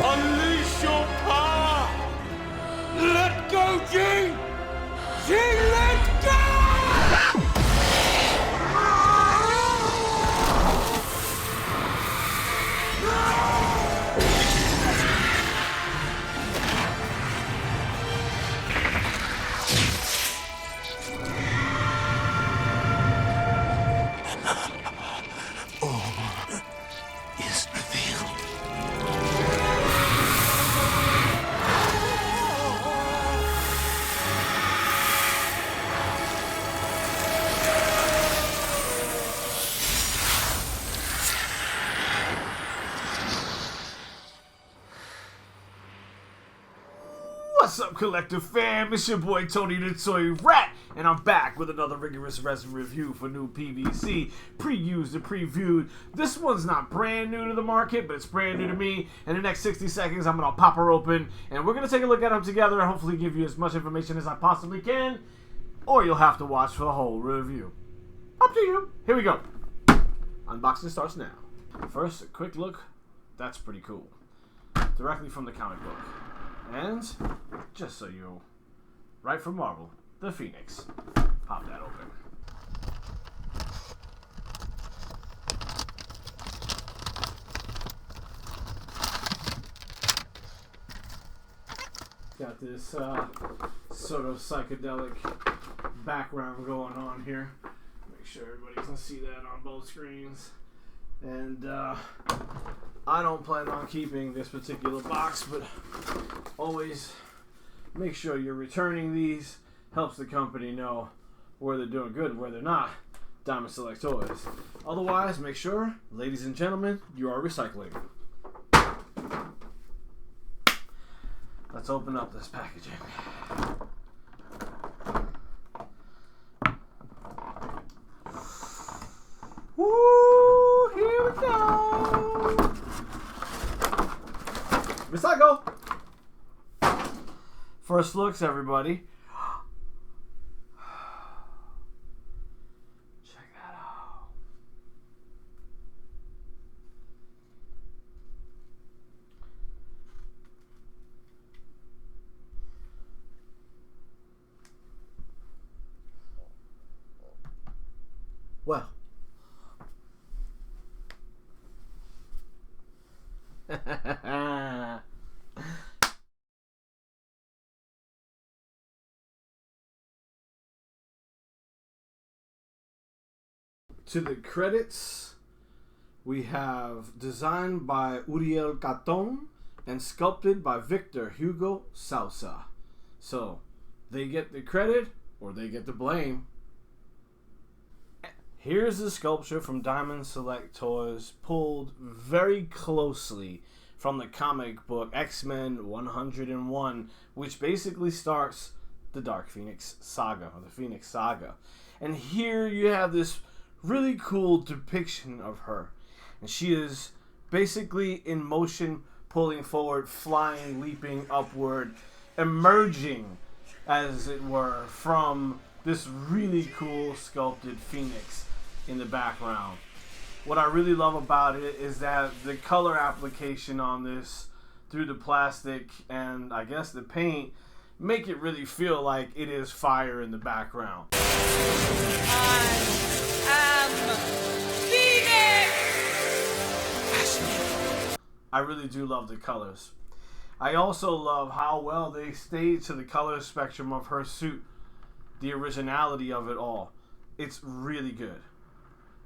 Unleash your power! Let go, G! G, let go! Is revealed. What's up, Collective fam? It's your boy Tony the Toy Rat, and I'm back with another rigorous resin review for new PVC, pre-used and previewed. This one's not brand new to the market, but it's brand new to me. In the next 60 seconds, I'm gonna pop her open, and we're gonna take a look at them together and hopefully give you as much information as I possibly can, or you'll have to watch for the whole review. Up to you. Here we go. Unboxing starts now. First, a quick look. That's pretty cool. Directly from the comic book. And, just so you know, right from Marvel, the Phoenix. Pop that open. Got this sort of psychedelic background going on here. Make sure everybody can see that on both screens. And I don't plan on keeping this particular box, but always make sure you're returning these. Helps the company know where they're doing good and where they're not. Diamond Select Toys. Otherwise, make sure, ladies and gentlemen, you are recycling. Let's open up this packaging. Woo! Here we go! Recycle! First looks, everybody. Check that out. Well. To the credits, we have designed by Uriel Caton and sculpted by Victor Hugo Sousa. So, they get the credit or they get the blame. Here's the sculpture from Diamond Select Toys, pulled very closely from the comic book X-Men 101, which basically starts the Dark Phoenix saga, or the Phoenix saga. And here you have this really cool depiction of her. And she is basically in motion, pulling forward, flying, leaping upward, emerging, as it were, from this really cool sculpted Phoenix in the background. What I really love about it is that the color application on this through the plastic and I guess the paint make it really feel like it is fire in the background. I really do love the colors. I also love how well they stayed to the color spectrum of her suit, the originality of it all. It's really good.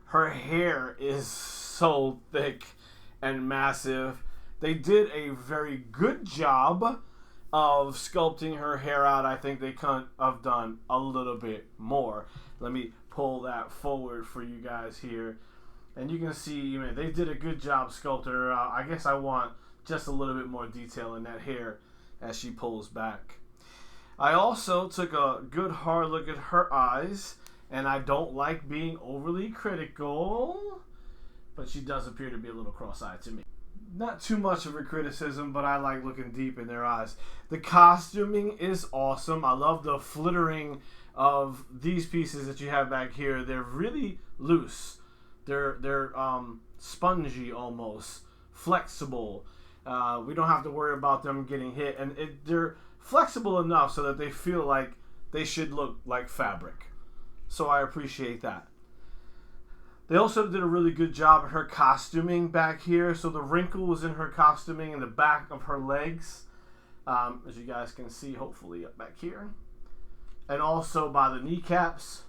Her hair is so thick and massive. They did a very good job of sculpting her hair out. I think they could have done a little bit more. Let me pull that forward for you guys here. And you can see, they did a good job sculpting her out. I guess I want just a little bit more detail in that hair as she pulls back. I also took a good hard look at her eyes, and I don't like being overly critical, but she does appear to be a little cross-eyed to me. Not too much of a criticism, but I like looking deep in their eyes. The costuming is awesome. I love the flittering of these pieces that you have back here. They're really loose. They're spongy almost. flexible. We don't have to worry about them getting hit, and they're flexible enough so that they feel like they should look like fabric. So I appreciate that. They also did a really good job in her costuming back here. So the wrinkles in her costuming in the back of her legs, as you guys can see, hopefully up back here, and also by the kneecaps,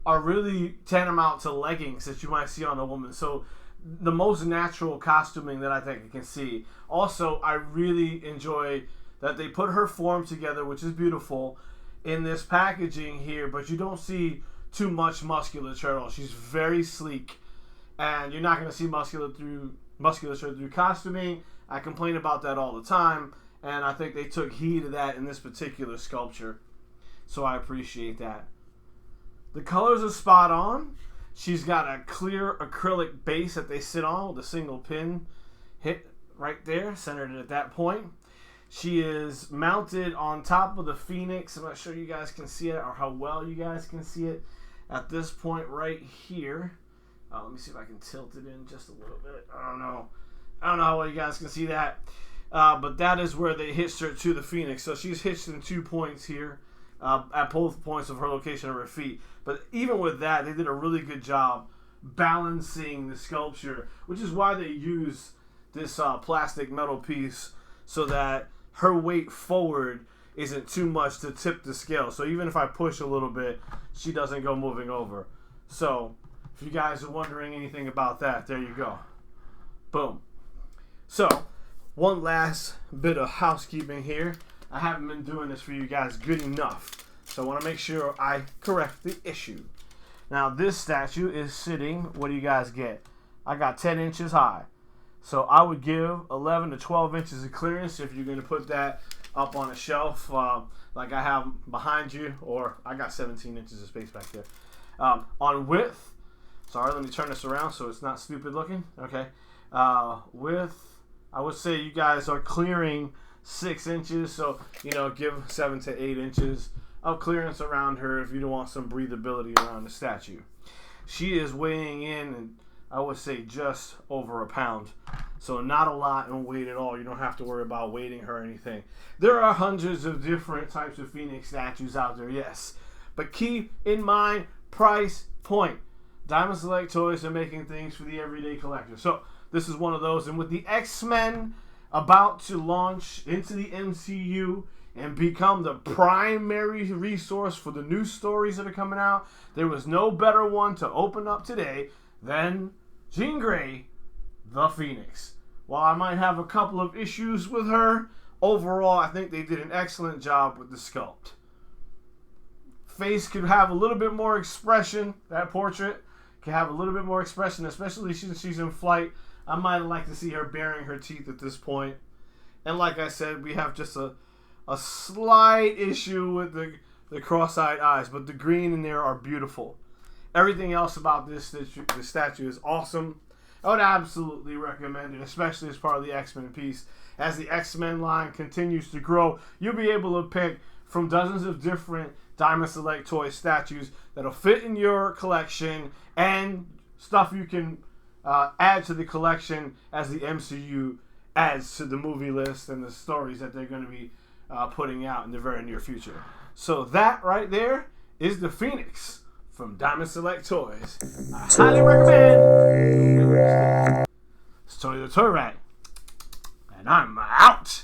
are really tantamount to leggings that you might see on a woman. So the most natural costuming that I think I can see. Also, I really enjoy that they put her form together, which is beautiful, in this packaging here, but you don't see too much musculature at all. She's very sleek, and you're not going to see musculature through costuming. I complain about that all the time, and I think they took heed of that in this particular sculpture, so I appreciate that. The colors are spot on. She's got a clear acrylic base that they sit on with a single pin hit right there, centered at that point. She is mounted on top of the Phoenix. I'm not sure you guys can see it or how well you guys can see it at this point right here. Let me see if I can tilt it in just a little bit. I don't know how well you guys can see that. But that is where they hitched her to the Phoenix. So she's hitched in 2 points here at both points of her location of her feet. But even with that, they did a really good job balancing the sculpture, which is why they use this plastic metal piece so that her weight forward isn't too much to tip the scale. So even if I push a little bit, she doesn't go moving over. So if you guys are wondering anything about that, there you go. Boom. So one last bit of housekeeping here. I haven't been doing this for you guys good enough, so I want to make sure I correct the issue. Now this statue is sitting, what do you guys get? I got 10 inches high. So I would give 11 to 12 inches of clearance if you're going to put that up on a shelf like I have behind you, or I got 17 inches of space back there. On width, sorry, let me turn this around so it's not stupid looking. Okay. Width, I would say you guys are clearing 6 inches, so give 7 to 8 inches of clearance around her if you don't want some breathability around the statue. She is weighing in, and I would say just over a pound, so not a lot in weight at all. You don't have to worry about weighting her or anything. There are hundreds of different types of Phoenix statues out there, yes, but keep in mind price point. Diamond Select Toys are making things for the everyday collector, so this is one of those. And with the X-Men about to launch into the MCU and become the primary resource for the new stories that are coming out, there was no better one to open up today than Jean Grey, the Phoenix. While I might have a couple of issues with her, overall I think they did an excellent job with the sculpt. Face could have a little bit more expression. That portrait can have a little bit more expression, especially since she's in flight. I might like to see her baring her teeth at this point. And like I said, we have just a slight issue with the cross-eyed eyes, but the green in there are beautiful. Everything else about this statue is awesome. I would absolutely recommend it, especially as part of the X-Men piece. As the X-Men line continues to grow, you'll be able to pick from dozens of different Diamond Select Toy statues that'll fit in your collection and stuff you can add to the collection as the MCU adds to the movie list and the stories that they're going to be putting out in the very near future. So that right there is the Phoenix from Diamond Select Toys. I highly recommend. It's Tony the Toy Rat, and I'm out.